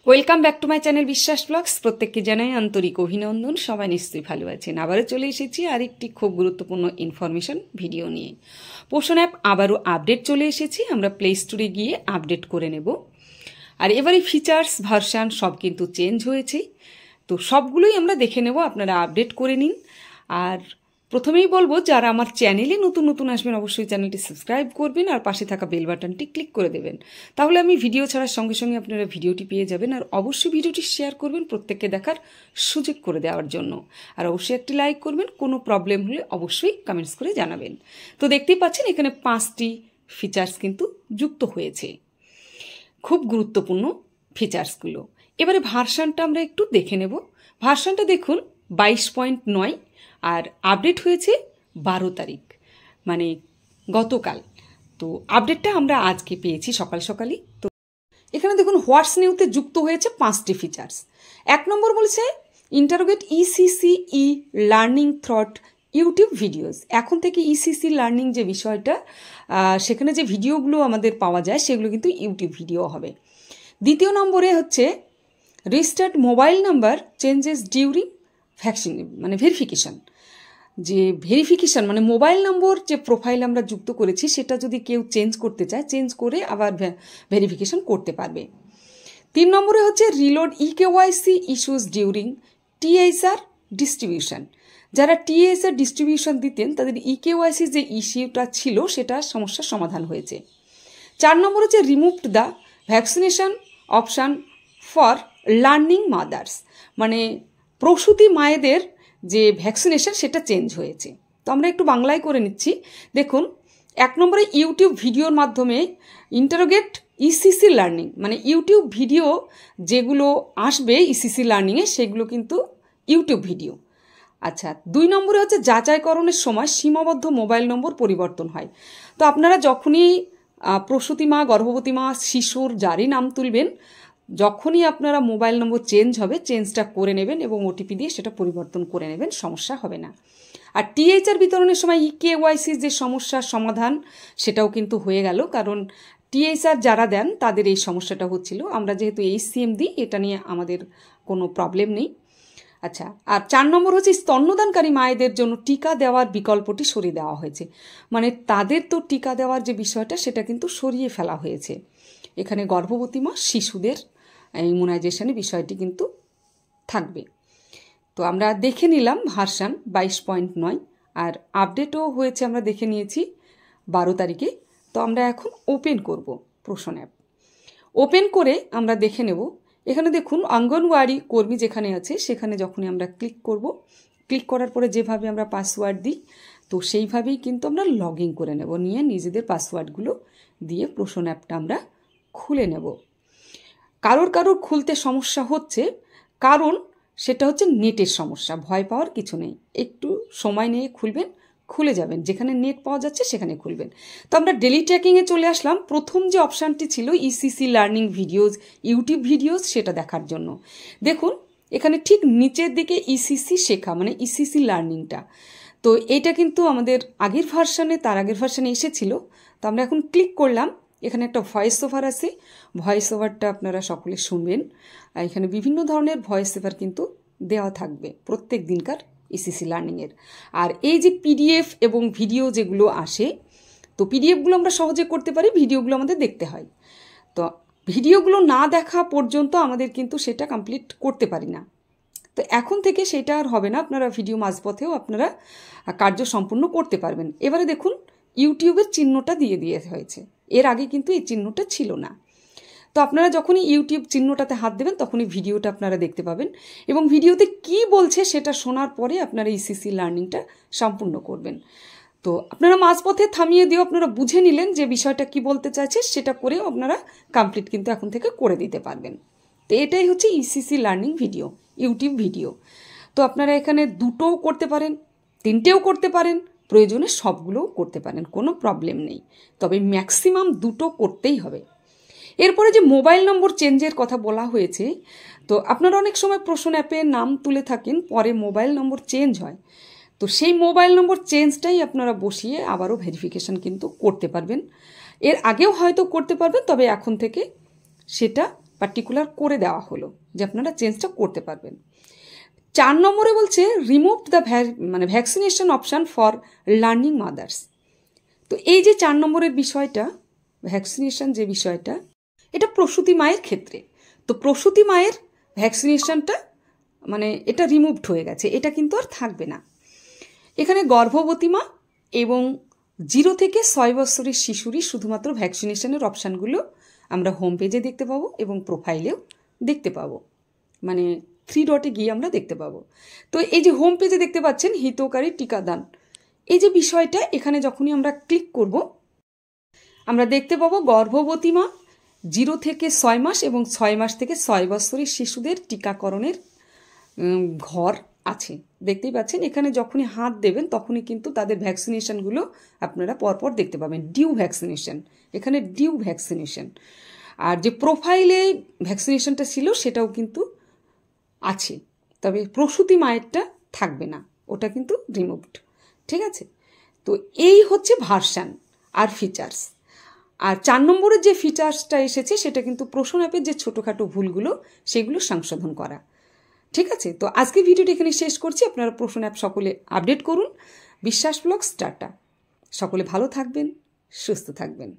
Welcome back to my channel বিশ্বাস blogs. প্রত্যেককে জানাই আন্তরিক অভিনন্দন। সবাই নিশ্চয়ই ভালো আছেন। আবারও চলে এসেছি আরেকটি খুব গুরুত্বপূর্ণ ইনফরমেশন ভিডিও নিয়ে। পোষণ অ্যাপ আবারও আপডেট চলে এসেছি, আমরা প্লে স্টোরে গিয়ে আপডেট করে নেব। আর এবারে ফিচার্স ভার্সান সব কিন্তু চেঞ্জ হয়েছে, তো সবগুলোই আমরা দেখে নেব, আপনারা আপডেট করে নিন। আর প্রথমেই বলবো, যারা আমার চ্যানেলে নতুন নতুন আসবেন অবশ্যই চ্যানেলটি সাবস্ক্রাইব করবেন আর পাশে থাকা বেল বাটনটি ক্লিক করে দেবেন, তাহলে আমি ভিডিও ছাড়ার সঙ্গে সঙ্গে আপনারা ভিডিওটি পেয়ে যাবেন। আর অবশ্যই ভিডিওটি শেয়ার করবেন প্রত্যেককে দেখার সুযোগ করে দেওয়ার জন্য। আর অবশ্যই একটি লাইক করবেন, কোনো প্রবলেম হলে অবশ্যই কমেন্টস করে জানাবেন। তো দেখতেই পাচ্ছেন এখানে 5টি ফিচার্স কিন্তু যুক্ত হয়েছে, খুব গুরুত্বপূর্ণ ফিচার্সগুলো। এবারে ভার্সানটা আমরা একটু দেখে নেব। ভার্সানটা দেখুন 22.9, আর আপডেট হয়েছে 12 তারিখ, মানে গতকাল। তো আপডেটটা আমরা আজকে পেয়েছি সকাল সকালই। তো এখানে দেখুন হোয়াটস নিউতে যুক্ত হয়েছে 5টি ফিচার্স। 1 নম্বর বলছে interrogate ECC learning through YouTube videos. এখন থেকে ইসিসি লার্নিং যে বিষয়টা, সেখানে যে ভিডিওগুলো আমাদের পাওয়া যায় সেগুলো কিন্তু ইউটিউব ভিডিও হবে। 2 নম্বরে হচ্ছে restart mobile number changes during vaccine, মানে ভেরিফিকেশান। যে ভেরিফিকেশান মানে মোবাইল নম্বর যে প্রোফাইল আমরা যুক্ত করেছি সেটা যদি কেউ চেঞ্জ করতে চায়, চেঞ্জ করে আবার ভেরিফিকেশান করতে পারবে। 3 নম্বরে হচ্ছে reload eKYC issues during TSR distribution. যারা টিএসআর ডিস্ট্রিবিউশন দিতেন তাদের ইকেওয়াইসি যে ইস্যুটা ছিল সেটা সমস্যার সমাধান হয়েছে। 4 নম্বর হচ্ছে removed the vaccination option for learning mother's, মানে প্রসূতি মায়েদের যে ভ্যাকসিনেশন সেটা চেঞ্জ হয়েছে। তো আমরা একটু বাংলায় করে নিচ্ছি। দেখুন 1 নম্বরে ইউটিউব ভিডিওর মাধ্যমে ইন্টারোগেট ইসিসি লার্নিং, মানে ইউটিউব ভিডিও যেগুলো আসবে ইসিসি লার্নিংয়ে সেগুলো কিন্তু ইউটিউব ভিডিও। আচ্ছা, 2 নম্বরে হচ্ছে যাচাইকরণের সময় সীমাবদ্ধ মোবাইল নম্বর পরিবর্তন হয়। তো আপনারা যখনই প্রসূতি মা, গর্ভবতী মা, শিশুর যারই নাম তুলবেন, যখনই আপনারা মোবাইল নম্বর চেঞ্জ হবে, চেঞ্জটা করে নেবেন এবং ওটিপি দিয়ে সেটা পরিবর্তন করে নেবেন, সমস্যা হবে না। আর টিএইচআর বিতরণের সময় ইকেওয়াইসির যে সমস্যার সমাধান সেটাও কিন্তু হয়ে গেল, কারণ টিএইচআর যারা দেন তাদের এই সমস্যাটা হচ্ছিল। আমরা যেহেতু এইচসিএম দিই, এটা নিয়ে আমাদের কোনো প্রবলেম নেই। আচ্ছা, আর 4 নম্বর হচ্ছে স্তন্যদানকারী মায়েদের জন্য টিকা দেওয়ার বিকল্পটি সরিয়ে দেওয়া হয়েছে, মানে তাদের তো টিকা দেওয়ার যে বিষয়টা সেটা কিন্তু সরিয়ে ফেলা হয়েছে। এখানে গর্ভবতী মা, শিশুদের ইমিউনাইজেশনের বিষয়টি কিন্তু থাকবে। তো আমরা দেখে নিলাম ভার্সান 22.9, আর আপডেটও হয়েছে আমরা দেখে নিয়েছি 12 তারিখে। তো আমরা এখন ওপেন করব পোষণ অ্যাপ। ওপেন করে আমরা দেখে নেব। এখানে দেখুন অঙ্গনওয়াড়ি কর্মী যেখানে আছে সেখানে যখনই আমরা ক্লিক করব, ক্লিক করার পরে যেভাবে আমরা পাসওয়ার্ড দিই তো সেইভাবেই কিন্তু আমরা লগ ইন করে নেব, নিয়ে নিজেদের পাসওয়ার্ডগুলো দিয়ে পোষণ অ্যাপটা আমরা খুলে নেব। কারোর খুলতে সমস্যা হচ্ছে, কারণ সেটা হচ্ছে নেটের সমস্যা। ভয় পাওয়ার কিছু নেই, একটু সময় নিয়ে খুলবেন, খুলে যাবেন। যেখানে নেট পাওয়া যাচ্ছে সেখানে খুলবেন। তো আমরা ডেলি ট্র্যাকিংয়ে চলে আসলাম। প্রথম যে অপশানটি ছিল ECC learning videos, YouTube videos, সেটা দেখার জন্য দেখুন এখানে ঠিক নিচের দিকে ইসিসি শেখা, মানে ইসিসি লার্নিংটা। তো এটা কিন্তু আমাদের আগের ভার্সানে, তার আগের ভার্সানে এসেছিল। তো আমরা এখন ক্লিক করলাম। এখানে একটা ভয়েস ওভার আছে, ভয়েস ওভারটা আপনারা সকলে শুনবেন। আর এখানে বিভিন্ন ধরনের ভয়েস ওভার কিন্তু দেওয়া থাকবে প্রত্যেক দিনকার ইসিসি লার্নিংয়ের। আর এই যে পিডিএফ এবং ভিডিও যেগুলো আসে, তো পিডিএফগুলো আমরা সহজে করতে পারি, ভিডিওগুলো আমাদের দেখতে হয়। তো ভিডিওগুলো না দেখা পর্যন্ত আমাদের কিন্তু সেটা কমপ্লিট করতে পারি না। তো এখন থেকে সেটা আর হবে না, আপনারা ভিডিও মাঝপথেও আপনারা কার্য সম্পূর্ণ করতে পারবেন। এবারে দেখুন ইউটিউবের চিহ্নটা দিয়ে হয়েছে, এর আগে কিন্তু এই চিহ্নটা ছিল না। তো আপনারা যখনই ইউটিউব চিহ্নটাতে হাত দেবেন তখনই ভিডিওটা আপনারা দেখতে পাবেন, এবং ভিডিওতে কি বলছে সেটা শোনার পরে আপনারা ইসিসি লার্নিংটা সম্পূর্ণ করবেন। তো আপনারা মাঝপথে থামিয়ে দিয়েও আপনারা বুঝে নিলেন যে বিষয়টা কি বলতে চাইছে, সেটা করেও আপনারা কমপ্লিট কিন্তু এখন থেকে করে দিতে পারবেন। তো এটাই হচ্ছে ECC learning video, YouTube video. তো আপনারা এখানে 2টোও করতে পারেন, 3টেও করতে পারেন, প্রয়োজনে সবগুলোও করতে পারেন, কোনো প্রবলেম নেই। তবে ম্যাক্সিমাম 2টো করতেই হবে। এরপরে যে মোবাইল নম্বর চেঞ্জের কথা বলা হয়েছে, তো আপনারা অনেক সময় পোষণ অ্যাপে নাম তুলে থাকেন, পরে মোবাইল নম্বর চেঞ্জ হয়। তো সেই মোবাইল নম্বর চেঞ্জটাই আপনারা বসিয়ে আবারও ভেরিফিকেশান কিন্তু করতে পারবেন। এর আগেও হয়তো করতে পারবেন, তবে এখন থেকে সেটা পার্টিকুলার করে দেওয়া হলো যে আপনারা চেঞ্জটা করতে পারবেন। 4 নম্বরে বলছে remove the vaccination option for learning mother's. তো এই যে 4 নম্বরের বিষয়টা, ভ্যাকসিনেশন যে বিষয়টা, এটা প্রসূতি মায়ের ক্ষেত্রে। তো প্রসূতি মায়ের ভ্যাকসিনেশনটা এটা রিমুভড হয়ে গেছে, এটা কিন্তু আর থাকবে না। এখানে গর্ভবতী মা এবং 0 থেকে 6 বছরের শিশুরই শুধুমাত্র ভ্যাকসিনেশনের অপশানগুলো আমরা হোম পেজে দেখতে পাবো এবং প্রোফাইলেও দেখতে পাবো, 3 ডটে গিয়ে আমরা দেখতে পাবো। তো এই যে হোম পেজে দেখতে পাচ্ছেন হিতকারী টিকাদান, এই যে বিষয়টা, এখানে যখনই আমরা ক্লিক করব আমরা দেখতে পাবো গর্ভবতী মা, 0 থেকে 6 মাস এবং 6 মাস থেকে 6 বছরের শিশুদের টিকাকরণের ঘর আছে, দেখতেই পাচ্ছেন। এখানে যখনই হাত দেবেন তখনই কিন্তু তাদের ভ্যাকসিনেশনগুলো আপনারা পরপর দেখতে পাবেন। ডিউ ভ্যাকসিনেশন, এখানে ডিউ ভ্যাকসিনেশন। আর যে প্রোফাইলে ভ্যাকসিনেশনটা ছিল সেটাও কিন্তু আছে, তবে প্রসূতি মায়েরটা থাকবে না, ওটা কিন্তু রিমুভড। ঠিক আছে, তো এই হচ্ছে ভার্সান আর ফিচার্স। আর 4 নম্বরের যে ফিচার্সটা এসেছে সেটা কিন্তু প্রশ্ন অ্যাপের যে ছোটোখাটো ভুলগুলো সেগুলো সংশোধন করা। ঠিক আছে, তো আজকে ভিডিওটি এখানে শেষ করছি। আপনারা প্রশ্ন অ্যাপ সকলে আপডেট করুন। বিশ্বাস ব্লগস, টাটা। সকলে ভালো থাকবেন, সুস্থ থাকবেন।